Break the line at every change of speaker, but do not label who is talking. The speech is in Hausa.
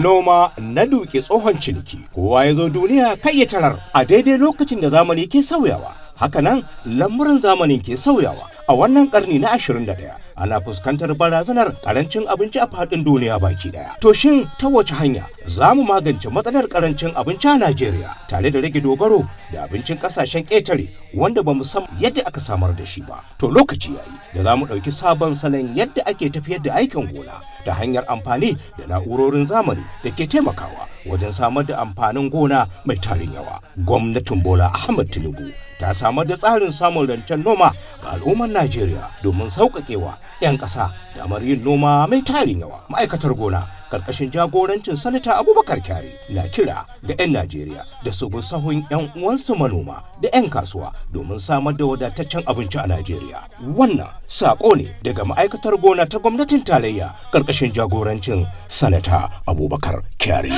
Noma na duke tsohon ciniki, kowa ya zo duniya kai ya tarar a daidai lokacin da zamani ke sauyawa. Hakanan lamuran zamanin ke sauyawa. A wannan karni na 21 ana fuskantar barazanar karancin abinci a faɗin duniya baki daya. To shin ta wace hanya za mu magance matsalar karancin abinci a Najeriya tare da rage dogaro da abincin kasashen ƙetare wanda ba mu san yadda aka samar da shi ba? To lokaci yayi da za mu ɗauki sabon salon yadda ake tafiyar da aikin gona ta hanyar amfani da na'urorin zamani da ke taimakawa wajen samar da amfanin gona mai tarin yawa. Gwamnatin Bola Ahmed Tinubu ta samar da tsarin samun rancen noma ga al'ummar Najeriya domin sauƙaƙewa 'yan ƙasa damar yin noma mai tarin yawa. Ma'aikatar gona karkashin jagorancin sanata Abubakar Kyari na kira ga 'yan Najeriya da su bi sahun 'yan uwansu manoma da 'yan kasuwa domin samar da wadataccen abinci a Najeriya. Wannan sako ne daga ma'aikatar gona ta gwamnatin tarayya karkashin jagorancin sanata Abubakar Kyari.